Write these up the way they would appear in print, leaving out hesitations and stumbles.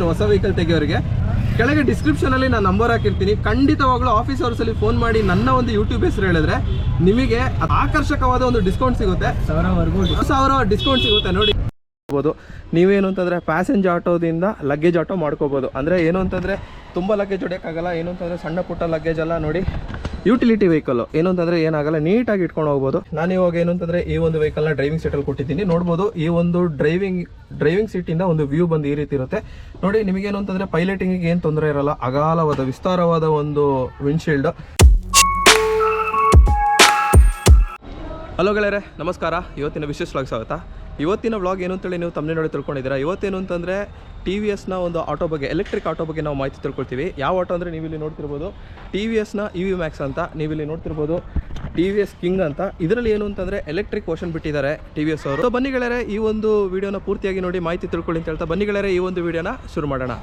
ಇದ್ದೀನಿ ಹೊಸ ವೆಹಿಕಲ್ ತೆಗೆಯೋರಿಗೆ. ಕೆಳಗೆ ಡಿಸ್ಕ್ರಿಪ್ಷನಲ್ಲಿ ನಾನು ನಂಬರ್ ಹಾಕಿರ್ತೀನಿ. ಖಂಡಿತವಾಗ್ಲೂ ಆಫೀಸ್ ಅವರ್ಸಲ್ಲಿ ಫೋನ್ ಮಾಡಿ ನನ್ನ ಒಂದು ಯೂಟ್ಯೂಬ್ ಹೆಸರು ಹೇಳಿದ್ರೆ ನಿಮಗೆ ಆಕರ್ಷಕವಾದ ಒಂದು ಡಿಸ್ಕೌಂಟ್ ಸಿಗುತ್ತೆ. 1000 ಡಿಸ್ಕೌಂಟ್ ಸಿಗುತ್ತೆ ನೋಡಿ. ನೀವೇನು ಅಂತಂದರೆ ಪ್ಯಾಸೆಂಜರ್ ಆಟೋದಿಂದ ಲಗೇಜ್ ಆಟೋ ಮಾಡ್ಕೋಬೋದು. ಅಂದರೆ ಏನು ಅಂತಂದರೆ ತುಂಬ ಲಗೇಜ್ ಹೊಡೆಯೋಕ್ಕಾಗಲ್ಲ. ಏನು ಅಂತಂದರೆ ಸಣ್ಣ ಪುಟ್ಟ ಲಗೇಜ್ ಎಲ್ಲ ನೋಡಿ ಯುಟಿಲಿಟಿ ವೆಹಿಕಲ್ಲು ಏನು ಅಂತಂದರೆ ಏನಾಗಲ್ಲ, ನೀಟಾಗಿ ಇಟ್ಕೊಂಡು ಹೋಗ್ಬೋದು. ನಾನು ಇವಾಗ ಏನು ಅಂತಂದರೆ ಈ ಒಂದು ವೆಹಿಕಲ್ನ ಡ್ರೈವಿಂಗ್ ಸೀಟಲ್ಲಿ ಕೊಟ್ಟಿದ್ದೀನಿ. ನೋಡ್ಬೋದು ಈ ಒಂದು ಡ್ರೈವಿಂಗ್ ಸೀಟಿಂದ ಒಂದು ವ್ಯೂ ಬಂದು ಈ ರೀತಿ ಇರುತ್ತೆ ನೋಡಿ. ನಿಮಗೇನು ಅಂತಂದರೆ ಪೈಲಟಿಂಗಿಗೆ ಏನು ತೊಂದರೆ ಇರಲ್ಲ. ಅಗಾಲವಾದ ವಿಸ್ತಾರವಾದ ಒಂದು ವಿಂಡ್ಶೀಲ್ಡ್. ಹಲೋ ಗೆಳೆಯರೆ, ನಮಸ್ಕಾರ. ಇವತ್ತಿನ ವಿಶೇಷ ವ್ಲಾಗ್ ಸ್ವಾಗತ. ಇವತ್ತಿನ ವ್ಲಾಗ್ ಏನು ಅಂತೇಳಿ ನೀವು ತಮ್ಮನೇ ನೋಡಿ ತಿಳ್ಕೊಂಡಿದ್ದೀರಾ. ಇವತ್ತೇನು ಅಂತಂದರೆ TVSನ ಒಂದು ಆಟೋ ಬಗ್ಗೆ, ಎಲೆಕ್ಟ್ರಿಕ್ ಆಟೋ ಬಗ್ಗೆ ನಾವು ಮಾಹಿತಿ ತಿಳ್ಕೊಳ್ತೀವಿ. ಯಾವ ಆಟೋ ಅಂದರೆ ನೀವಿಲ್ಲಿ ನೋಡ್ತಿರ್ಬೋದು TVSನ EV Max ಅಂತ, ನೀವಿಲ್ಲಿ ನೋಡ್ತಿರ್ಬೋದು TVS King ಅಂತ. ಇದರಲ್ಲಿ ಏನು ಅಂತಂದರೆ ಎಲೆಕ್ಟ್ರಿಕ್ ವರ್ಷನ್ ಬಿಟ್ಟಿದ್ದಾರೆ TVS ಅವರು. ಸೊ ಬನ್ನಿ ಗೆಳೆಯರೆ, ಈ ಒಂದು ವಿಡಿಯೋನ ಪೂರ್ತಿಯಾಗಿ ನೋಡಿ ಮಾಹಿತಿ ತಿಳ್ಕೊಳ್ಳಿ ಅಂತ ಹೇಳ್ತಾ ಬನ್ನಿ ಗೆಳೆಯರೆ, ಈ ಒಂದು ವಿಡಿಯೋನ ಶುರು ಮಾಡೋಣ.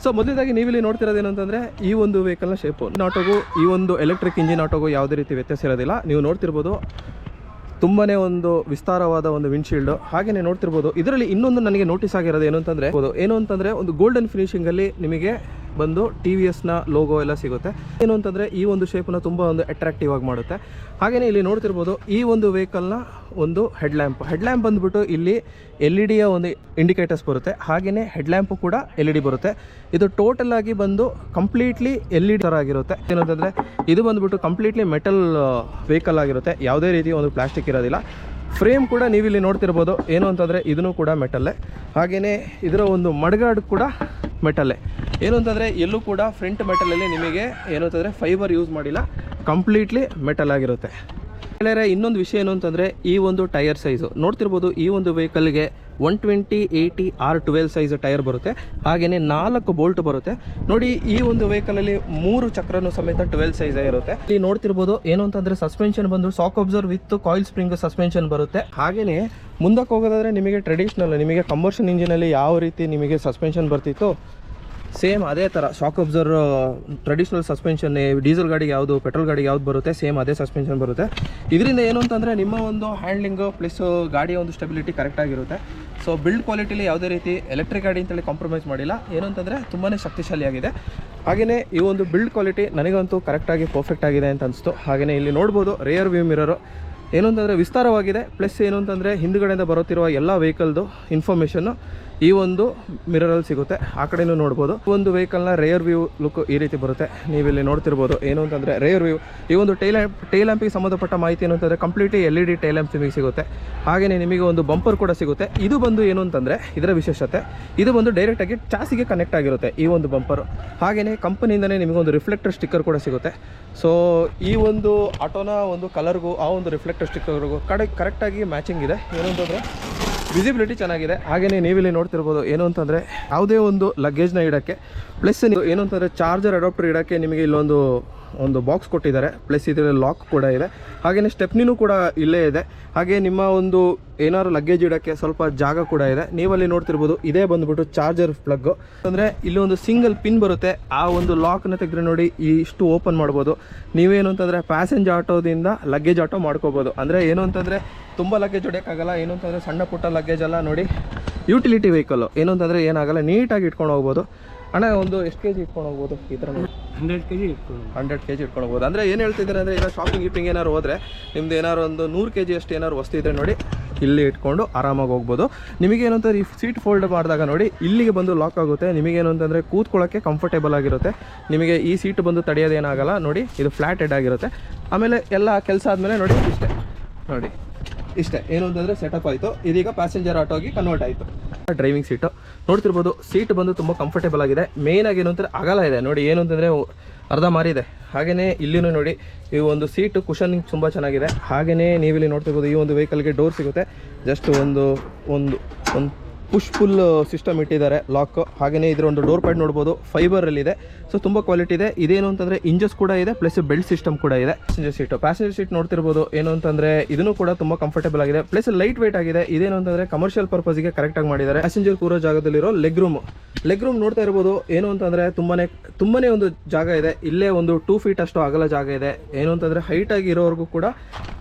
ಸೊ ಮೊದಲದಾಗಿ ನೀವಿಲ್ಲಿ ನೋಡ್ತಿರೋದು ಏನು ಅಂತಂದರೆ ಈ ಒಂದು ವೆಹಿಕಲ್ನ ಶೇಪು. ಆಟೋಗೂ ಈ ಒಂದು ಎಲೆಕ್ಟ್ರಿಕ್ ಇಂಜಿನ್ ಆಟೋಗೂ ಯಾವುದೇ ರೀತಿ ವ್ಯತ್ಯಾಸ ಇರೋದಿಲ್ಲ. ನೀವು ನೋಡ್ತಿರ್ಬೋದು ತುಂಬಾ ಒಂದು ವಿಸ್ತಾರವಾದ ಒಂದು ವಿಂಡ್ಶೀಲ್ಡ್. ಹಾಗೆಯೇ ನೋಡ್ತಿರ್ಬೋದು ಇದರಲ್ಲಿ ಇನ್ನೊಂದು ನನಗೆ ನೋಟಿಸ್ ಆಗಿರೋದು ಏನು ಅಂತಂದರೆ ಒಂದು ಗೋಲ್ಡನ್ ಫಿನಿಶಿಂಗಲ್ಲಿ ನಿಮಗೆ ಬಂದು TVSನ ಲೋಗೋ ಎಲ್ಲ ಸಿಗುತ್ತೆ. ಏನು ಅಂತಂದರೆ ಈ ಒಂದು ಶೇಪನ್ನ ತುಂಬ ಒಂದು ಅಟ್ರಾಕ್ಟಿವ್ ಆಗಿ ಮಾಡುತ್ತೆ. ಹಾಗೆಯೇ ಇಲ್ಲಿ ನೋಡ್ತಿರ್ಬೋದು ಈ ಒಂದು ವೆಹಿಕಲ್ನ ಒಂದು ಹೆಡ್ಲ್ಯಾಂಪ್ ಬಂದುಬಿಟ್ಟು ಇಲ್ಲಿ LED ಒಂದು ಇಂಡಿಕೇಟರ್ಸ್ ಬರುತ್ತೆ. ಹಾಗೆಯೇ ಹೆಡ್ಲ್ಯಾಂಪು ಕೂಡ LED ಬರುತ್ತೆ. ಇದು ಟೋಟಲ್ ಆಗಿ ಬಂದು ಕಂಪ್ಲೀಟ್ಲಿ LED ಥರ ಆಗಿರುತ್ತೆ. ಏನಂತಂದರೆ ಇದು ಬಂದುಬಿಟ್ಟು ಕಂಪ್ಲೀಟ್ಲಿ ಮೆಟಲ್ ವೆಹಿಕಲ್ ಆಗಿರುತ್ತೆ. ಯಾವುದೇ ರೀತಿ ಒಂದು ಪ್ಲಾಸ್ಟಿಕ್ ಇರೋದಿಲ್ಲ. ಫ್ರೇಮ್ ಕೂಡ ನೀವಿಲ್ಲಿ ನೋಡ್ತಿರ್ಬೋದು ಏನು ಅಂತಂದರೆ ಇದನ್ನು ಕೂಡ ಮೆಟಲ್ಲೇ. ಹಾಗೆಯೇ ಇದರ ಒಂದು ಮಡ್ಗಾರ್ಡ್ ಕೂಡ ಮೆಟಲ್ಲೇ. ಏನು ಅಂತಂದರೆ ಎಲ್ಲೂ ಕೂಡ ಫ್ರಂಟ್ ಮೆಟಲಲ್ಲಿ ನಿಮಗೆ ಏನು ಅಂತಂದರೆ ಫೈಬರ್ ಯೂಸ್ ಮಾಡಿಲ್ಲ, ಕಂಪ್ಲೀಟ್ಲಿ ಮೆಟಲ್ ಆಗಿರುತ್ತೆ. ಇನ್ನೊಂದು ವಿಷಯ ಏನು ಅಂತಂದರೆ ಈ ಒಂದು ಟೈರ್ ಸೈಜು ನೋಡ್ತಿರ್ಬೋದು. ಈ ಒಂದು ವೆಹಿಕಲ್ಗೆ 120/80R12 ಸೈಜ್ ಟೈರ್ ಬರುತ್ತೆ. ಹಾಗೆಯೇ 4 ಬೋಲ್ಟ್ ಬರುತ್ತೆ ನೋಡಿ. ಈ ಒಂದು ವೆಹಿಕಲಲ್ಲಿ 3 ಚಕ್ರನೂ ಸಮೇತ 12 ಸೈಜ್ ಇರುತ್ತೆ. ಇಲ್ಲಿ ನೋಡ್ತಿರ್ಬೋದು ಏನು ಅಂತಂದರೆ ಸಸ್ಪೆನ್ಷನ್ ಬಂದು ಸಾಕ್ observe with coil spring suspension ಬರುತ್ತೆ. ಹಾಗೆಯೇ ಮುಂದಕ್ಕೆ ಹೋಗೋದಾದರೆ ನಿಮಗೆ ಟ್ರೆಡಿಷ್ನಲ್, ನಿಮಗೆ ಕಂಬರ್ಷನ್ ಇಂಜಿನಲ್ಲಿ ಯಾವ ರೀತಿ ನಿಮಗೆ ಸಸ್ಪೆನ್ಷನ್ ಬರ್ತಿತ್ತು ಸೇಮ್ ಅದೇ ಥರ shock observe traditional suspension diesel ಗಾಡಿಗೆ ಯಾವುದು, ಪೆಟ್ರೋಲ್ ಗಾಡಿಗೆ ಯಾವ್ದು ಬರುತ್ತೆ ಸೇಮ್ ಅದೇ ಸಸ್ಪೆನ್ಷನ್ ಬರುತ್ತೆ. ಇದರಿಂದ ಏನು ಅಂತಂದರೆ ನಿಮ್ಮ ಒಂದು ಹ್ಯಾಂಡ್ಲಿಂಗು ಪ್ಲಸ್ ಗಾಡಿಯ ಒಂದು ಸ್ಟೆಬಿಲಿಟಿ ಕರೆಕ್ಟಾಗಿರುತ್ತೆ. ಸೊ ಬಿಲ್ಡ್ ಕ್ವಾಲಿಟಿಲಿ ಯಾವುದೇ ರೀತಿ ಎಲೆಕ್ಟ್ರಿಕ್ ಗಾಡಿ ಅಂತೇಳಿ ಕಾಂಪ್ರಮೈಸ್ ಮಾಡಿಲ್ಲ. ಏನು ಅಂತಂದರೆ ತುಂಬಾ ಶಕ್ತಿಶಾಲಿಯಾಗಿದೆ. ಹಾಗೆಯೇ ಈ ಒಂದು ಬಿಲ್ಡ್ ಕ್ವಾಲಿಟಿ ನನಗಂತೂ ಕರೆಕ್ಟಾಗಿ ಪರ್ಫೆಕ್ಟ್ ಆಗಿದೆ ಅಂತ ಅನಿಸ್ತು. ಹಾಗೆಯೇ ಇಲ್ಲಿ ನೋಡ್ಬೋದು ರೇರ್ ವ್ಯೂ ಮಿರರು ಏನು ಅಂತಂದರೆ ವಿಸ್ತಾರವಾಗಿದೆ. ಪ್ಲಸ್ ಏನು ಅಂತಂದರೆ ಹಿಂದುಗಡೆಯಿಂದ ಬರುತ್ತಿರುವ ಎಲ್ಲ ವೆಹಿಕಲ್ದು ಇನ್ಫಾರ್ಮೇಷನ್ನು ಈ ಒಂದು ಮಿರರಲ್ಲಿ ಸಿಗುತ್ತೆ. ಆ ಕಡೆಯೂ ನೋಡ್ಬೋದು. ಒಂದು ವೆಹಿಕಲ್ನ ರೇರ್ ವ್ಯೂ ಲುಕ್ ಈ ರೀತಿ ಬರುತ್ತೆ. ನೀವಿಲ್ಲಿ ನೋಡ್ತಿರ್ಬೋದು ಏನು ಅಂತಂದರೆ ರೇರ್ ವ್ಯೂ. ಈ ಒಂದು ಟೈಲ್ ಲ್ಯಾಂಪಿಗೆ ಸಂಬಂಧಪಟ್ಟ ಮಾಹಿತಿ ಏನು ಅಂತಂದರೆ ಕಂಪ್ಲೀಟ್ಲಿ LED ಟೈಲ್ ಲ್ಯಾಂಪ್ ನಿಮಗೆ ಸಿಗುತ್ತೆ. ಹಾಗೆಯೇ ನಿಮಗೆ ಒಂದು ಬಂಪರ್ ಕೂಡ ಸಿಗುತ್ತೆ. ಇದು ಬಂದು ಏನು ಅಂತಂದರೆ ಇದರ ವಿಶೇಷತೆ, ಇದು ಬಂದು ಡೈರೆಕ್ಟಾಗಿ ಚಾಸಿಗೆ ಕನೆಕ್ಟ್ ಆಗಿರುತ್ತೆ ಈ ಒಂದು ಬಂಪರು. ಹಾಗೆಯೇ ಕಂಪನಿಯಿಂದಲೇ ನಿಮಗೊಂದು ರಿಫ್ಲೆಕ್ಟರ್ ಸ್ಟಿಕ್ಕರ್ ಕೂಡ ಸಿಗುತ್ತೆ. ಸೊ ಈ ಒಂದು ಆಟೋನ ಒಂದು ಕಲರ್ಗೂ ಆ ಒಂದು ರಿಫ್ಲೆಕ್ಟರ್ ಸ್ಟಿಕ್ಕರ್ಗೂ ಕರೆಕ್ಟಾಗಿ ಮ್ಯಾಚಿಂಗ್ ಇದೆ. ಏನು ಅಂತಂದರೆ ವಿಸಿಬಿಲಿಟಿ ಚೆನ್ನಾಗಿದೆ. ಹಾಗೆಯೇ ನೀವಿಲ್ಲಿ ನೋಡ್ತಿರ್ಬೋದು ಏನು ಅಂತಂದರೆ ಯಾವುದೇ ಒಂದು ಲಗೇಜ್ನ ಇಡೋಕ್ಕೆ ಪ್ಲಸ್ ಏನು ಅಂತಂದರೆ ಚಾರ್ಜರ್ ಅಡಾಪ್ಟರ್ ಇಡೋಕ್ಕೆ ನಿಮಗೆ ಇಲ್ಲೊಂದು ಬಾಕ್ಸ್ ಕೊಟ್ಟಿದ್ದಾರೆ. ಪ್ಲಸ್ ಇದರಲ್ಲಿ ಲಾಕ್ ಕೂಡ ಇದೆ. ಹಾಗೆಯೇ ಸ್ಟೆಪ್ನಿನೂ ಕೂಡ ಇಲ್ಲೇ ಇದೆ. ಹಾಗೆ ನಿಮ್ಮ ಒಂದು ಏನಾದ್ರು ಲಗೇಜ್ ಇಡೋಕ್ಕೆ ಸ್ವಲ್ಪ ಜಾಗ ಕೂಡ ಇದೆ. ನೀವಲ್ಲಿ ನೋಡ್ತಿರ್ಬೋದು ಇದೇ ಬಂದುಬಿಟ್ಟು ಚಾರ್ಜರ್ ಪ್ಲಗ್ಗು. ಅಂದರೆ ಇಲ್ಲಿ ಒಂದು ಸಿಂಗಲ್ ಪಿನ್ ಬರುತ್ತೆ. ಆ ಒಂದು ಲಾಕ್ನ ತೆಗೆದ್ರೆ ನೋಡಿ ಇಷ್ಟು ಓಪನ್ ಮಾಡ್ಬೋದು. ನೀವೇನು ಅಂತಂದರೆ ಪ್ಯಾಸೆಂಜರ್ ಆಟೋದಿಂದ ಲಗೇಜ್ ಆಟೋ ಮಾಡ್ಕೋಬೋದು. ಅಂದರೆ ಏನು ಅಂತಂದರೆ ತುಂಬ ಲಗೇಜ್ ಹೊಡೆಯೋಕ್ಕಾಗಲ್ಲ. ಏನು ಅಂತಂದರೆ ಸಣ್ಣ ಪುಟ್ಟ ಲಗೇಜ್ ಎಲ್ಲ ನೋಡಿ ಯುಟಿಲಿಟಿ ವೆಹಿಕಲ್ಲು ಏನು ಅಂತಂದರೆ ಏನಾಗಲ್ಲ, ನೀಟಾಗಿ ಇಟ್ಕೊಂಡು ಹೋಗ್ಬೋದು. ಅಣ್ಣ ಒಂದು ಎಷ್ಟು kg ಇಟ್ಕೊಂಡು ಹೋಗ್ಬೋದು ಈ ಥರ? 100 kg ಇಟ್ಕೊಂಡು ಹೋಗ್ಬೋದು. ಅಂದರೆ ಏನು ಹೇಳ್ತಿದ್ದಾರೆ ಅಂದರೆ ಈಗ ಶಾಪಿಂಗ್ ಏನಾದ್ರು ಹೋದರೆ ನಿಮ್ದು ಏನಾದ್ರು ಒಂದು 100 kg ಅಷ್ಟು ಏನಾದ್ರು ವಸ್ತು ಇದ್ದರೆ ನೋಡಿ ಇಲ್ಲಿ ಇಟ್ಕೊಂಡು ಆರಾಮಾಗಿ ಹೋಗ್ಬೋದು. ನಿಮಗೇನು ಅಂತಂದರೆ ಈ ಸೀಟ್ ಫೋಲ್ಡ್ ಮಾಡಿದಾಗ ನೋಡಿ ಇಲ್ಲಿಗೆ ಬಂದು ಲಾಕ್ ಆಗುತ್ತೆ. ನಿಮಗೇನು ಅಂತಂದರೆ ಕೂತ್ಕೊಳ್ಳೋಕ್ಕೆ ಕಂಫರ್ಟೇಬಲ್ ಆಗಿರುತ್ತೆ. ನಿಮಗೆ ಈ ಸೀಟ್ ಬಂದು ತಡೆಯೋದೇನಾಗಲ್ಲ ನೋಡಿ. ಇದು ಫ್ಲ್ಯಾಟ್ ಹೆಡ್ ಆಗಿರುತ್ತೆ. ಆಮೇಲೆ ಎಲ್ಲ ಕೆಲಸ ಆದಮೇಲೆ ನೋಡಿ ಇಷ್ಟೇ ಏನು ಅಂತಂದರೆ ಸೆಟಪ್ ಆಯಿತು. ಇದೀಗ ಪ್ಯಾಸೆಂಜರ್ ಆಟೋಗಿ ಕನ್ವರ್ಟ್ ಆಯಿತು. ಡ್ರೈವಿಂಗ್ ಸೀಟು ನೋಡ್ತಿರ್ಬೋದು. ಸೀಟ್ ಬಂದು ತುಂಬ ಕಂಫರ್ಟೇಬಲ್ ಆಗಿದೆ. ಮೇಯ್ನಾಗಿ ಏನು ಅಂತಾರೆ ಅಗಲ ಇದೆ ನೋಡಿ. ಏನು ಅಂತಂದರೆ ಅರ್ಧ ಮಾರಿದೆ. ಹಾಗೆಯೇ ಇಲ್ಲಿನೂ ನೋಡಿ ಈ ಒಂದು ಸೀಟು ಕುಷನಿಂಗ್ ತುಂಬ ಚೆನ್ನಾಗಿದೆ. ಹಾಗೆಯೇ ನೀವಿಲ್ಲಿ ನೋಡ್ತಿರ್ಬೋದು ಈ ಒಂದು ವೆಹಿಕಲ್ಗೆ ಡೋರ್ ಸಿಗುತ್ತೆ. ಜಸ್ಟ್ ಒಂದು ಪುಷ್ ಫುಲ್ ಸಿಸ್ಟಮ್ ಇಟ್ಟಿದ್ದಾರೆ ಲಾಕ್. ಹಾಗೆಯೇ ಇದರ ಒಂದು ಡೋರ್ ಪ್ಯಾಡ್ ನೋಡ್ಬೋದು ಫೈಬರಲ್ಲಿದೆ. ಸೊ ತುಂಬ ಕ್ವಾಲಿಟಿ ಇದೆ. ಇದೇನು ಅಂತಂದರೆ ಇಂಜಸ್ ಕೂಡ ಇದೆ, ಪ್ಲಸ್ ಬೆಲ್ಟ್ ಸಿಸ್ಟಮ್ ಕೂಡ ಇದೆ. ಪ್ಯಾಸೆಂಜರ್ ಸೀಟ್ ನೋಡ್ತಿರ್ಬೋದು ಏನು ಅಂತಂದರೆ ಇದನ್ನು ಕೂಡ ತುಂಬ ಕಂಫರ್ಟೇಬಲ್ ಆಗಿದೆ. ಪ್ಲಸ್ ಲೈಟ್ ವೆಯ್ಟ್ ಆಗಿದೆ. ಇದೇನು ಅಂತಂದರೆ ಕಮರ್ಷಿಯಲ್ ಪರ್ಪಸ್ಗೆ ಕರೆಕ್ಟಾಗಿ ಮಾಡಿದ್ದಾರೆ. ಪ್ಯಾಸೆಂಜರ್ ಕೂರೋ ಜಾಗದಲ್ಲಿರೋ ಲೆಗ್ ರೂಮ್ ನೋಡ್ತಾ ಇರ್ಬೋದು. ಏನು ಅಂತಂದರೆ ತುಂಬನೇ ಒಂದು ಜಾಗ ಇದೆ. ಇಲ್ಲೇ ಒಂದು 2 ಫೀಟ್ ಅಷ್ಟು ಅಗಲ ಜಾಗ ಇದೆ. ಏನು ಅಂತಂದರೆ ಹೈಟಾಗಿ ಇರೋವರೆಗೂ ಕೂಡ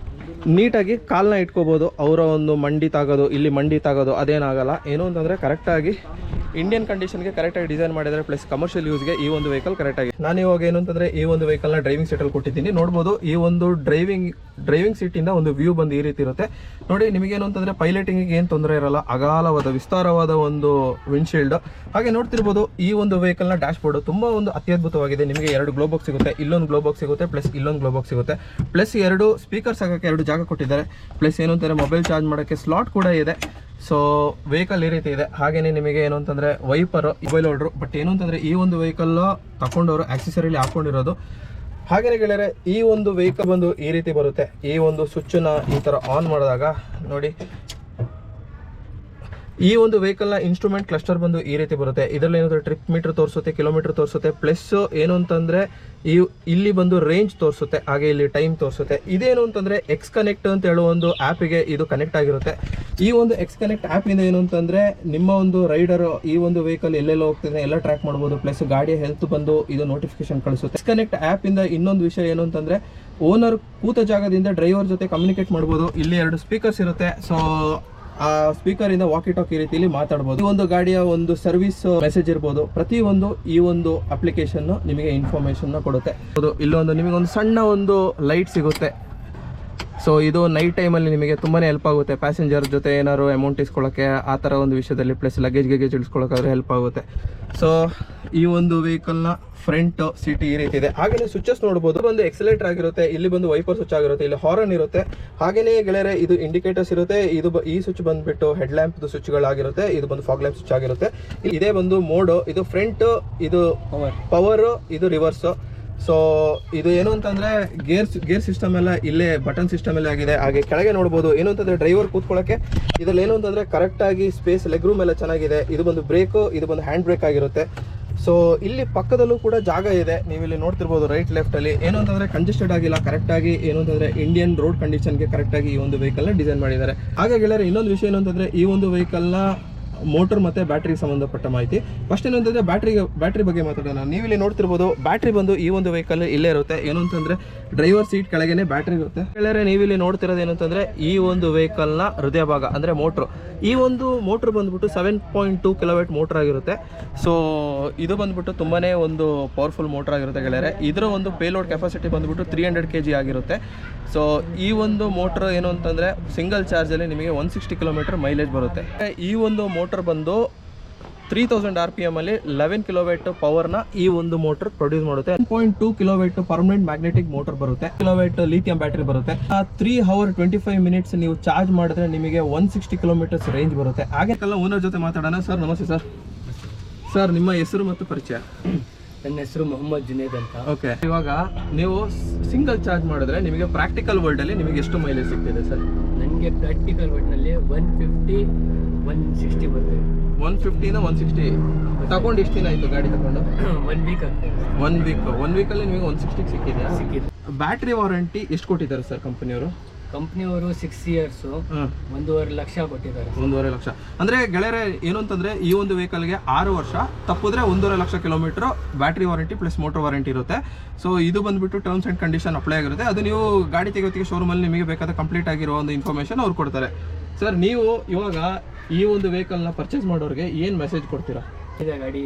ನೀಟಾಗಿ ಕಾಲನ್ನ ಇಟ್ಕೋಬೋದು. ಅವರ ಒಂದು ಮಂಡಿ ತಾಗೋದು, ಇಲ್ಲಿ ಮಂಡಿ ತಾಗೋದು ಅದೇನಾಗಲ್ಲ. ಏನು ಅಂತಂದರೆ ಕರೆಕ್ಟಾಗಿ ಇಂಡಿಯನ್ ಕಂಡೀಷನ್ಗೆ ಕರೆಕ್ಟಾಗಿ ಡಿಸೈನ್ ಮಾಡಿದ್ದಾರೆ, ಪ್ಲಸ್ ಕಮರ್ಷಿಯಲ್ ಯೂಸ್ಗೆ ಈ ಒಂದು ವೆಹಿಕಲ್ ಕರೆಕ್ಟಾಗಿ. ನಾನು ಇವಾಗ ಏನು ಅಂತಂದರೆ ಈ ಒಂದು ವೆಹಿಕಲ್ನ ಡ್ರೈವಿಂಗ್ ಸೀಟಲ್ಲಿ ಕೊಟ್ಟಿದ್ದೀನಿ. ನೋಡ್ಬೋದು ಈ ಒಂದು ಡ್ರೈವಿಂಗ್ ಸೀಟಿಂದ ಒಂದು ವ್ಯೂ ಬಂದು ಈ ರೀತಿ ಇರುತ್ತೆ ನೋಡಿ. ನಿಮಗೇನು ಅಂತಂದರೆ ಪೈಲಟಿಂಗಿಗೆ ಏನು ತೊಂದರೆ ಇರಲ್ಲ, ಅಗಾಲವಾದ ವಿಸ್ತಾರವಾದ ಒಂದು ವಿಂಡ್ಶೀಲ್ಡ್. ಹಾಗೆ ನೋಡ್ತಿರ್ಬೋದು ಈ ಒಂದು ವೆಹಿಕಲ್ನ ಡ್ಯಾಶ್ ಬೋರ್ಡ್ ತುಂಬ ಒಂದು ಅತ್ಯದ್ಭುತವಾಗಿದೆ. ನಿಮಗೆ 2 ಗ್ಲೋ ಬಾಕ್ಸ್ ಸಿಗುತ್ತೆ, ಇಲ್ಲೊಂದು ಗ್ಲೋ ಬಾಕ್ಸ್ ಸಿಗುತ್ತೆ, ಪ್ಲಸ್ ಇಲ್ಲೊಂದು ಗ್ಲೋ ಬಾಕ್ಸ್ ಸಿಗುತ್ತೆ, ಪ್ಲಸ್ 2 ಸ್ಪೀಕರ್ಸ್ ಆಗೋಕ್ಕೆ 2 ಜಾಗ ಕೊಟ್ಟಿದ್ದಾರೆ, ಪ್ಲಸ್ ಏನು ಅಂತಾರೆ ಮೊಬೈಲ್ ಚಾರ್ಜ್ ಮಾಡೋಕ್ಕೆ ಸ್ಲಾಟ್ ಕೂಡ ಇದೆ. ಸೊ ವೆಹಿಕಲ್ ಈ ರೀತಿ ಇದೆ. ಹಾಗೆಯೇ ನಿಮಗೆ ಏನು ಅಂತಂದರೆ ವೈಪರು, ಮೊಬೈಲ್ ಹೋಲ್ಡ್ರು. ಬಟ್ ಏನು ಅಂತಂದರೆ ಈ ಒಂದು ವೆಹಿಕಲ್ ತಗೊಂಡವರು ಆಕ್ಸೆಸರಿಲಿ ಹಾಕೊಂಡಿರೋದು. ಹಾಗೆಯೇ ಗೆಳೆಯರೆ ಈ ಒಂದು ವೆಹಿಕಲ್ ಬಂದು ಈ ರೀತಿ ಬರುತ್ತೆ. ಈ ಒಂದು ಸ್ವಿಚ್ಚನ್ನ ಈ ಥರ ಆನ್ ಮಾಡಿದಾಗ ನೋಡಿ, ಈ ಒಂದು ವೆಹಿಕಲ್ನ ಇನ್ಸ್ಟ್ರೂಮೆಂಟ್ ಕ್ಲಸ್ಟರ್ ಬಂದು ಈ ರೀತಿ ಬರುತ್ತೆ. ಇದರಲ್ಲಿ ಏನಂದ್ರೆ ಟ್ರಿಪ್ ಮೀಟರ್ ತೋರಿಸುತ್ತೆ, ಕಿಲೋಮೀಟರ್ ತೋರಿಸುತ್ತೆ, ಪ್ಲಸ್ ಏನು ಅಂತಂದರೆ ಇಲ್ಲಿ ಬಂದು ರೇಂಜ್ ತೋರಿಸುತ್ತೆ, ಹಾಗೆ ಇಲ್ಲಿ ಟೈಮ್ ತೋರಿಸುತ್ತೆ. ಇದೇನು ಅಂತಂದರೆ ಎಕ್ಸ್ ಕನೆಕ್ಟ್ ಅಂತ ಹೇಳೋ ಒಂದು ಆ್ಯಪಿಗೆ ಇದು ಕನೆಕ್ಟ್ ಆಗಿರುತ್ತೆ. ಈ ಒಂದು ಎಕ್ಸ್ ಕನೆಕ್ಟ್ ಆ್ಯಪಿಂದ ಏನು ಅಂತಂದರೆ ನಿಮ್ಮ ಒಂದು ರೈಡರ್ ಈ ಒಂದು ವೆಹಿಕಲ್ ಎಲ್ಲೆಲ್ಲ ಹೋಗ್ತಿದೆ ಎಲ್ಲ ಟ್ರ್ಯಾಕ್ ಮಾಡ್ಬೋದು, ಪ್ಲಸ್ ಗಾಡಿಯ ಹೆಲ್ತ್ ಬಂದು ಇದು ನೋಟಿಫಿಕೇಶನ್ ಕಳಿಸುತ್ತೆ. ಎಕ್ಸ್ ಕನೆಕ್ಟ್ ಆ್ಯಪಿಂದ ಇನ್ನೊಂದು ವಿಷಯ ಏನು ಅಂತಂದರೆ ಓನರ್ ಕೂತ ಜಾಗದಿಂದ ಡ್ರೈವರ್ ಜೊತೆ ಕಮ್ಯುನಿಕೇಟ್ ಮಾಡ್ಬೋದು. ಇಲ್ಲಿ 2 ಸ್ಪೀಕರ್ಸ್ ಇರುತ್ತೆ. ಸೊ ಆ ಸ್ಪೀಕರ್ ಇಂದ ವಾಕಿ ಟಾಕಿ ರೀತಿಯಲ್ಲಿ ಮಾತಾಡಬಹುದು. ಈ ಒಂದು ಗಾಡಿಯ ಒಂದು ಸರ್ವಿಸ್ ಮೆಸೇಜ್ ಇರ್ಬೋದು, ಪ್ರತಿಯೊಂದು ಈ ಒಂದು ಅಪ್ಲಿಕೇಶನ್ ನಿಮಗೆ ಇನ್ಫಾರ್ಮೇಶನ್ ಕೊಡುತ್ತೆ. ಇಲ್ಲೊಂದು ನಿಮಗೆ ಒಂದು ಸಣ್ಣ ಒಂದು ಲೈಟ್ ಸಿಗುತ್ತೆ. ಸೊ ಇದು ನೈಟ್ ಟೈಮಲ್ಲಿ ನಿಮಗೆ ತುಂಬಾ ಹೆಲ್ಪ್ ಆಗುತ್ತೆ. ಪ್ಯಾಸೆಂಜರ್ ಜೊತೆ ಏನಾದ್ರು ಅಮೌಂಟ್ ಇಸ್ಕೊಳ್ಳೋಕ್ಕೆ ಆ ಥರ ಒಂದು ವಿಷಯದಲ್ಲಿ, ಪ್ಲಸ್ ಲಗೇಜ್ ಇಳಿಸ್ಕೊಳ್ಳೋಕ್ಕಾದ್ರೆ ಹೆಲ್ಪ್ ಆಗುತ್ತೆ. ಸೊ ಈ ಒಂದು ವೆಹಿಕಲ್ನ ಫ್ರಂಟ್ ಸೀಟ್ ಈ ರೀತಿ ಇದೆ. ಹಾಗೆಯೇ ಸ್ವಿಚಸ್ ನೋಡ್ಬೋದು, ಒಂದು ಎಕ್ಸಲೇಟರ್ ಆಗಿರುತ್ತೆ, ಇಲ್ಲಿ ಬಂದು ವೈಪರ್ ಸ್ವಿಚ್ ಆಗಿರುತ್ತೆ, ಇಲ್ಲಿ ಹಾರನ್ ಇರುತ್ತೆ. ಹಾಗೆಯೇ ಗೆಳೆಯರೆ ಇದು ಇಂಡಿಕೇಟರ್ಸ್ ಇರುತ್ತೆ. ಈ ಸ್ವಿಚ್ ಬಂದ್ಬಿಟ್ಟು ಹೆಡ್ ಲ್ಯಾಂಪ್ ಸ್ವಿಚ್ಗಳಾಗಿರುತ್ತೆ, ಇದು ಬಂದು ಫಾಗ್ ಲ್ಯಾಂಪ್ ಸ್ವಿಚ್ ಆಗಿರುತ್ತೆ. ಇದೇ ಬಂದು ಮೋಡ್, ಇದು ಫ್ರಂಟ್, ಇದು ಪವರ್, ಇದು ರಿವರ್ಸ್. ಸೊ ಇದು ಏನು ಅಂತಂದರೆ ಗೇರ್ ಸಿಸ್ಟಮ್ ಎಲ್ಲ ಇಲ್ಲೇ ಬಟನ್ ಸಿಸ್ಟಮ್ ಎಲ್ಲ ಆಗಿದೆ. ಹಾಗೆ ಕೆಳಗೆ ನೋಡ್ಬೋದು ಏನು ಅಂತಂದರೆ ಡ್ರೈವರ್ ಕೂತ್ಕೊಳ್ಳೋಕ್ಕೆ ಇದರಲ್ಲಿ ಏನು ಅಂತಂದರೆ ಕರೆಕ್ಟಾಗಿ ಸ್ಪೇಸ್, ಲೆಗ್ ರೂಮ್ ಎಲ್ಲ ಚೆನ್ನಾಗಿದೆ. ಇದು ಬಂದು ಬ್ರೇಕು, ಇದು ಬಂದು ಹ್ಯಾಂಡ್ ಬ್ರೇಕ್ ಆಗಿರುತ್ತೆ. ಸೊ ಇಲ್ಲಿ ಪಕ್ಕದಲ್ಲೂ ಕೂಡ ಜಾಗ ಇದೆ, ನೀವು ಇಲ್ಲಿ ನೋಡ್ತಿರ್ಬೋದು ರೈಟ್ ಲೆಫ್ಟಲ್ಲಿ. ಏನು ಅಂತಂದರೆ ಕಂಜೆಸ್ಟೆಡ್ ಆಗಿಲ್ಲ, ಕರೆಕ್ಟಾಗಿ ಏನು ಅಂತಂದರೆ ಇಂಡಿಯನ್ ರೋಡ್ ಕಂಡೀಷನ್ಗೆ ಕರೆಕ್ಟಾಗಿ ಈ ಒಂದು ವೆಹಿಕಲ್ನ ಡಿಸೈನ್ ಮಾಡಿದ್ದಾರೆ. ಹಾಗೆ ಗೆಳೆಯರೆ ಇನ್ನೊಂದು ವಿಷಯ ಏನು ಅಂತಂದರೆ ಈ ಒಂದು ವೆಹಿಕಲ್ನ ಮೋಟರ್ ಮತ್ತು ಬ್ಯಾಟ್ರಿಗೆ ಸಂಬಂಧಪಟ್ಟ ಮಾಹಿತಿ. ಫಸ್ಟ್ ಏನು ಅಂತಂದರೆ ಬ್ಯಾಟ್ರಿ ಬಗ್ಗೆ ಮಾತಾಡೋಣ. ನೀವಿಲ್ಲಿ ನೋಡ್ತಿರ್ಬೋದು ಬ್ಯಾಟ್ರಿ ಬಂದು ಈ ಒಂದು ವೆಹಿಕಲ್ ಇಲ್ಲೇ ಇರುತ್ತೆ. ಏನು ಅಂತಂದರೆ ಡ್ರೈವರ್ ಸೀಟ್ ಕೆಳಗೇನೆ ಬ್ಯಾಟ್ರಿ ಇರುತ್ತೆ. ಕೆಳಗಡೆ ನೀವಿಲ್ಲಿ ನೋಡ್ತಿರೋದು ಏನು ಅಂತಂದರೆ ಈ ಒಂದು ವೆಹಿಕಲ್ನ ಹೃದಯ ಭಾಗ ಅಂದರೆ ಮೋಟ್ರು. ಈ ಒಂದು ಮೋಟ್ರ್ ಬಂದ್ಬಿಟ್ಟು 7.2 ಕಿಲೋವ್ಯಾಟ್ ಮೋಟ್ರ್ ಆಗಿರುತ್ತೆ. ಸೊ ಇದು ಬಂದ್ಬಿಟ್ಟು ತುಂಬಾ ಒಂದು ಪವರ್ಫುಲ್ ಮೋಟ್ರ್ ಆಗಿರುತ್ತೆ ಗೆಳೆಯರೆ. ಇದರ ಒಂದು ಪೇಲೋಡ್ ಕೆಪಾಸಿಟಿ ಬಂದ್ಬಿಟ್ಟು 300 kg ಆಗಿರುತ್ತೆ. ಸೊ ಈ ಒಂದು ಮೋಟ್ರ್ ಏನು ಅಂತಂದರೆ ಸಿಂಗಲ್ ಚಾರ್ಜಲ್ಲಿ ನಿಮಗೆ 160 ಕಿಲೋಮೀಟರ್ ಮೈಲೇಜ್ ಬರುತ್ತೆ. ಈ ಒಂದು ಮೋಟರ್ ಬಂದು 3000 RPM ಅಲ್ಲಿ 11 ಕಿಲೋವ್ಯಾಟ್ ಪವರ್ನ ಈ ಒಂದು ಮೋಟರ್ ಪ್ರೊಡ್ಯೂಸ್ ಮಾಡುತ್ತೆ. 1.2 ಕಿಲೋವ್ಯಾಟ್ ಪರ್ಮನೆಂಟ್ ಮ್ಯಾಗ್ನೆಟಿಕ್ ಮೋಟರ್ ಬರುತ್ತೆ, ಕಿಲೋವ್ಯಾಟ್ ಲಿಥಿಯಂ ಬ್ಯಾಟರಿ ಬರುತ್ತೆ. 3 hours 25 minutes ನೀವು ಚಾರ್ಜ್ ಮಾಡಿದ್ರೆ ನಿಮಗೆ 160 ಕಿಲೋಮೀಟರ್ಸ್ ರೇಂಜ್ ಬರುತ್ತೆ. ಹಾಗೆ ಓನರ್ ಜೊತೆ ಮಾತಾಡೋಣ. ಸರ್ ನಮಸ್ತೆ ಸರ್. ಸರ್ ನಿಮ್ಮ ಹೆಸರು ಮತ್ತು ಪರಿಚಯ? ನನ್ನ ಹೆಸರು ಮೊಹಮ್ಮದ್ ಜುನೇದ್ ಅಂತ. ಓಕೆ, ಇವಾಗ ನೀವು ಸಿಂಗಲ್ ಚಾರ್ಜ್ ಮಾಡಿದ್ರೆ ನಿಮಗೆ ಪ್ರಾಕ್ಟಿಕಲ್ ವರ್ಲ್ಡ್ ಅಲ್ಲಿ ನಿಮಗೆ ಎಷ್ಟು ಮೈಲೇಜ್ ಸಿಗ್ತಿದೆ ಸರ್? ನನಗೆ ಪ್ರಾಕ್ಟಿಕಲ್ ವರ್ಡ್ನಲ್ಲಿ 150-160 ಬರ್ತದೆ. 150 160 ತಗೊಂಡು ಎಷ್ಟು ದಿನ ಆಯ್ತು ಗಾಡಿ ತಗೊಂಡು? 1 ವೀಕ್ ಆಗ್ತದೆ. 1 ವೀಕಲ್ಲಿ ನಿಮಗೆ 160 ಸಿಕ್ಕಿದೆಯಾ? ಸಿಕ್ಕಿದೆ. ಬ್ಯಾಟ್ರಿ ವಾರಂಟಿ ಎಷ್ಟು ಕೊಟ್ಟಿದ್ದಾರೆ ಸರ್ ಕಂಪನಿಯವರು? ಕಂಪ್ನಿಯವರು 6 years 1.5 ಲಕ್ಷ ಕೊಟ್ಟಿದ್ದಾರೆ. 1.5 ಲಕ್ಷ ಅಂದರೆ ಗೆಳೆಯರೆ ಏನು ಅಂತಂದರೆ ಈ ಒಂದು ವೆಹಿಕಲ್ಗೆ 6 ವರ್ಷ ತಪ್ಪಿದ್ರೆ 1.5 lakh kilometre battery warranty plus motor warranty ಇರುತ್ತೆ. ಸೊ ಇದು ಬಂದುಬಿಟ್ಟು ಟರ್ಮ್ಸ್ ಆ್ಯಂಡ್ ಕಂಡೀಷನ್ ಅಪ್ಲೈ ಆಗಿರುತ್ತೆ. ಅದು ನೀವು ಗಾಡಿ ತೆಗೋತ್ತಿಗೆ ಶೋರೂಮಲ್ಲಿ ನಿಮಗೆ ಬೇಕಾದ ಕಂಪ್ಲೀಟ್ ಆಗಿರೋ ಒಂದು ಇನ್ಫಾರ್ಮೇಷನ್ ಅವ್ರು ಕೊಡ್ತಾರೆ. ಸರ್ ನೀವು ಇವಾಗ ಈ ಒಂದು ವೆಹಿಕಲ್ನ ಪರ್ಚೇಸ್ ಮಾಡೋರಿಗೆ ಏನು ಮೆಸೇಜ್ ಕೊಡ್ತೀರಾ? ಇದೆ ಗಾಡಿ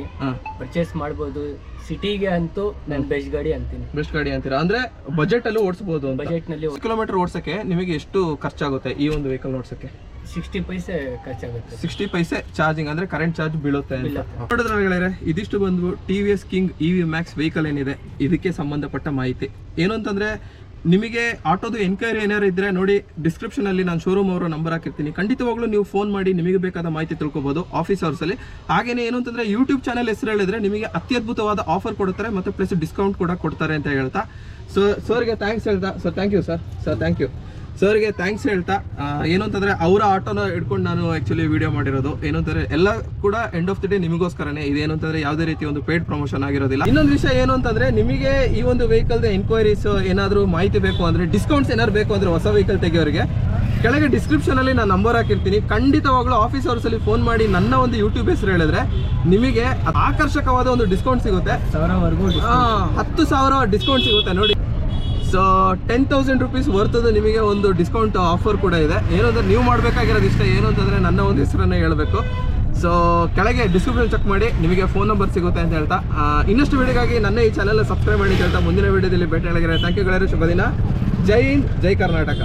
ಪರ್ಚೇಸ್ ಮಾಡ್ಬೋದು. ಸಿಟಿಗೆ ಅಂತೂ ನಾನು ಬೆಸ್ಟ್ ಗಾಡಿ ಅಂತೀನಿ. ಬೆಸ್ಟ್ ಗಾಡಿ ಅಂತೀರಾ? ಅಂದರೆ ಬಜೆಟಲ್ಲೂ ಓಡಿಸ್ಬೋದು. ಬಜೆಟ್ನಲ್ಲಿ ಕಿಲೋಮೀಟರ್ ಓಡಿಸೋಕ್ಕೆ ನಿಮಗೆ ಎಷ್ಟು ಖರ್ಚಾಗುತ್ತೆ ಈ ಒಂದು ವೆಹಿಕಲ್ ಓಡಿಸೋಕ್ಕೆ? 60 ಪೈಸೆ ಖರ್ಚಾಗುತ್ತೆ. 60 ಪೈಸೆ ಚಾರ್ಜಿಂಗ್ ಅಂದರೆ ಕರೆಂಟ್ ಚಾರ್ಜ್ ಬೀಳುತ್ತೆ ಅಂತ ನೋಡಿದ್ರೆ ಇದಿಷ್ಟು ಬಂದು TVS king EV Max vehicle ಏನಿದೆ ಇದಕ್ಕೆ ಸಂಬಂಧಪಟ್ಟ ಮಾಹಿತಿ. ಏನು ಅಂತಂದರೆ ನಿಮಗೆ ಆಟೋದು ಎನ್ಕ್ವೈರಿ ಏನಾರು ಇದ್ದರೆ ನೋಡಿ, ಡಿಸ್ಕ್ರಿಪ್ಷನಲ್ಲಿ ನಾನು ಶೋರೂಮ್ ಅವರ ನಂಬರ್ ಹಾಕಿರ್ತೀನಿ. ಖಂಡಿತವಾಗ್ಲೂ ನೀವು ಫೋನ್ ಮಾಡಿ ನಿಮಗೆ ಬೇಕಾದ ಮಾಹಿತಿ ತಿಳ್ಕೊಬೋದು ಆಫೀಸ್ ಅವರ್ಸಲ್ಲಿ. ಹಾಗೆಯೇ ಏನು ಅಂತಂದರೆ ಯೂಟ್ಯೂಬ್ ಚಾನಲ್ ಹೆಸರು ಹೇಳಿದ್ರೆ ನಿಮಗೆ ಅತ್ಯದ್ಭುತವಾದ ಆಫರ್ ಕೊಡ್ತಾರೆ ಮತ್ತು ಪ್ಲಸ್ ಡಿಸ್ಕೌಂಟ್ ಕೂಡ ಕೊಡ್ತಾರೆ ಅಂತ ಹೇಳ್ತಾ ಸರ್ಗೆ ಥ್ಯಾಂಕ್ಸ್ ಹೇಳ್ತಾ sir. Thank you sir. Thank you ಸರ್ಗೆ ಥ್ಯಾಂಕ್ಸ್ ಹೇಳ್ತಾ ಏನು ಅಂತಂದರೆ ಅವರ ಆಟೋನ ಹಿಡ್ಕೊಂಡು ನಾನು ಆ್ಯಕ್ಚುಲಿ ವಿಡಿಯೋ ಮಾಡಿರೋದು. ಏನು ಅಂತಂದರೆ ಎಲ್ಲ ಕೂಡ ಎಂಡ್ ಆಫ್ ದಿ ಡೇ ನಿಮಗೋಸ್ಕರನೇ. ಇದೇನು ಅಂತಂದರೆ ಯಾವುದೇ ರೀತಿ ಒಂದು ಪೇಡ್ ಪ್ರಮೋಷನ್ ಆಗಿರೋದಿಲ್ಲ. ಇನ್ನೊಂದು ವಿಷಯ ಏನು ಅಂತಂದರೆ ನಿಮಗೆ ಈ ಒಂದು ವೆಹಿಕಲ್ದ ಎನ್ಕ್ವೈರೀಸ್ ಏನಾದರೂ ಮಾಹಿತಿ ಬೇಕು ಅಂದರೆ, ಡಿಸ್ಕೌಂಟ್ಸ್ ಏನಾದ್ರು ಬೇಕು ಅಂದರೆ ಹೊಸ ವೆಹಿಕಲ್ ತೆಗೆಯೋರಿಗೆ ಕೆಳಗೆ ಡಿಸ್ಕ್ರಿಪ್ಷನಲ್ಲಿ ನಾನು ನಂಬರ್ ಹಾಕಿರ್ತೀನಿ. ಖಂಡಿತವಾಗ್ಲೂ ಆಫೀಸ್ ಅವರ್ಸಲ್ಲಿ ಫೋನ್ ಮಾಡಿ ನನ್ನ ಒಂದು ಯೂಟ್ಯೂಬ್ ಹೆಸರು ಹೇಳಿದ್ರೆ ನಿಮಗೆ ಆಕರ್ಷಕವಾದ ಒಂದು ಡಿಸ್ಕೌಂಟ್ ಸಿಗುತ್ತೆ. 10,000 ಡಿಸ್ಕೌಂಟ್ ಸಿಗುತ್ತೆ ನೋಡಿ. ಸೊ 10,000 rupees ವರ್ತದ್ದು ನಿಮಗೆ ಒಂದು ಡಿಸ್ಕೌಂಟ್ ಆಫರ್ ಕೂಡ ಇದೆ. ಏನು ಅಂದರೆ ನೀವು ಮಾಡಬೇಕಾಗಿರೋದು ಇಷ್ಟ ಏನು ಅಂತಂದರೆ ನನ್ನ ಒಂದು ಹೆಸರನ್ನು ಹೇಳಬೇಕು. ಸೊ ಕೆಳಗೆ ಡಿಸ್ಕ್ರಿಪ್ಷನ್ ಚೆಕ್ ಮಾಡಿ, ನಿಮಗೆ ಫೋನ್ ನಂಬರ್ ಸಿಗುತ್ತೆ ಅಂತ ಹೇಳ್ತಾ ಇನ್ನಷ್ಟು ವಿಡಿಯೋಗಾಗಿ ನನ್ನ ಈ ಚಾನಲ್ ಸಬ್ಸ್ಕ್ರೈಬ್ ಮಾಡಿ ಅಂತ ಹೇಳ್ತಾ ಮುಂದಿನ ವಿಡಿಯೋದಲ್ಲಿ ಭೇಟಿ ಆಗಿರೋ. ಥ್ಯಾಂಕ್ ಯು ಗೆಳೆಯರು, ಶುಭ ದಿನ. ಜೈ ಹಿಂದ್, ಜೈ ಕರ್ನಾಟಕ.